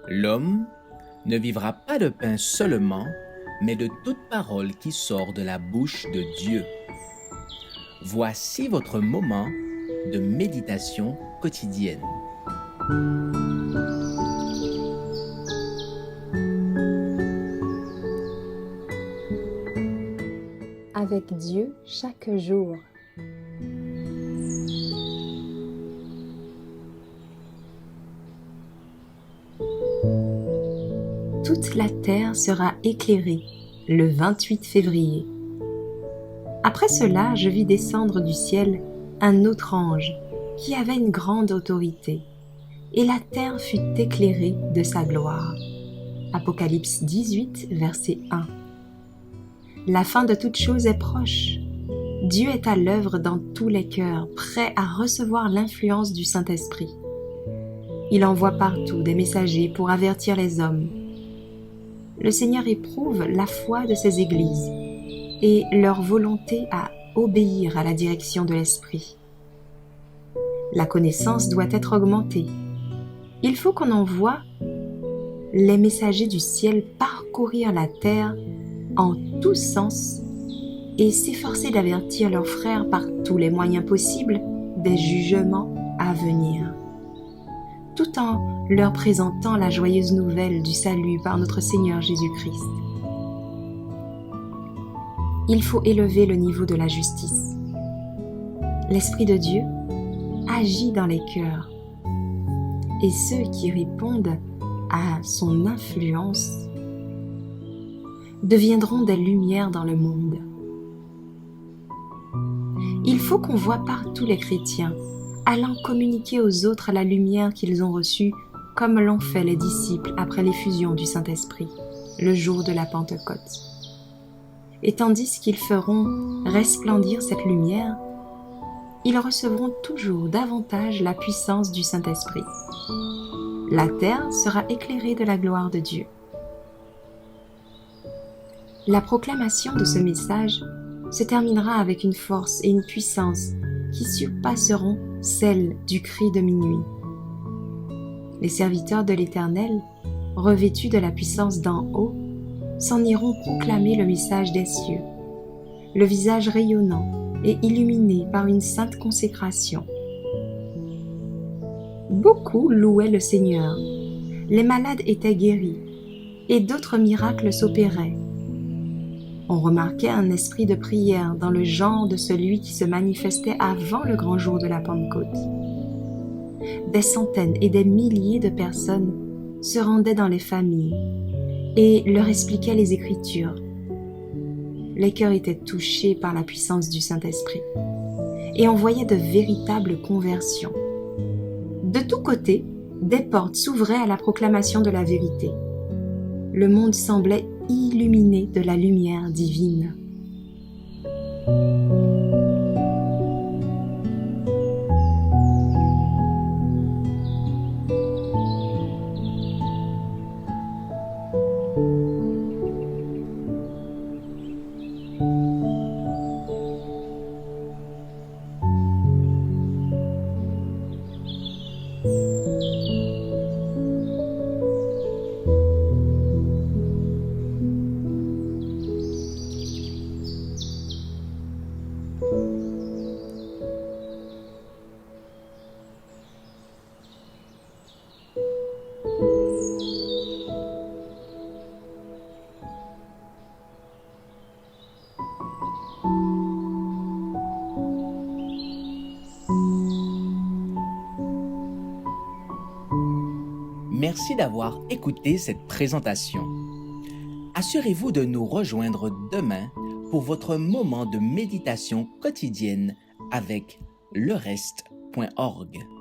L'homme ne vivra pas de pain seulement, mais de toute parole qui sort de la bouche de Dieu. Voici votre moment de méditation quotidienne. Avec Dieu chaque jour. Toute la terre sera éclairée le 28 février. Après cela, je vis descendre du ciel un autre ange qui avait une grande autorité, et la terre fut éclairée de sa gloire. Apocalypse 18, verset 1. La fin de toute chose est proche. Dieu est à l'œuvre dans tous les cœurs, prêt à recevoir l'influence du Saint-Esprit. Il envoie partout des messagers pour avertir les hommes. Le Seigneur éprouve la foi de ses églises et leur volonté à obéir à la direction de l'Esprit. La connaissance doit être augmentée. Il faut qu'on envoie les messagers du ciel parcourir la terre en tous sens et s'efforcer d'avertir leurs frères par tous les moyens possibles des jugements à venir, tout en leur présentant la joyeuse nouvelle du salut par notre Seigneur Jésus-Christ. Il faut élever le niveau de la justice. L'Esprit de Dieu agit dans les cœurs, et ceux qui répondent à son influence deviendront des lumières dans le monde. Il faut qu'on voie partout les chrétiens allant communiquer aux autres la lumière qu'ils ont reçue, comme l'ont fait les disciples après l'effusion du Saint-Esprit, le jour de la Pentecôte. Et tandis qu'ils feront resplendir cette lumière, ils recevront toujours davantage la puissance du Saint-Esprit. La terre sera éclairée de la gloire de Dieu. La proclamation de ce message se terminera avec une force et une puissance qui surpasseront celles du cri de minuit. Les serviteurs de l'Éternel, revêtus de la puissance d'en haut, s'en iront proclamer le message des cieux, le visage rayonnant et illuminé par une sainte consécration. Beaucoup louaient le Seigneur, les malades étaient guéris, et d'autres miracles s'opéraient. On remarquait un esprit de prière dans le genre de celui qui se manifestait avant le grand jour de la Pentecôte. Des centaines et des milliers de personnes se rendaient dans les familles et leur expliquaient les Écritures. Les cœurs étaient touchés par la puissance du Saint-Esprit et on voyait de véritables conversions. De tous côtés, des portes s'ouvraient à la proclamation de la vérité. Le monde semblait illuminé de la lumière divine. Merci d'avoir écouté cette présentation. Assurez-vous de nous rejoindre demain pour votre moment de méditation quotidienne avec lereste.org.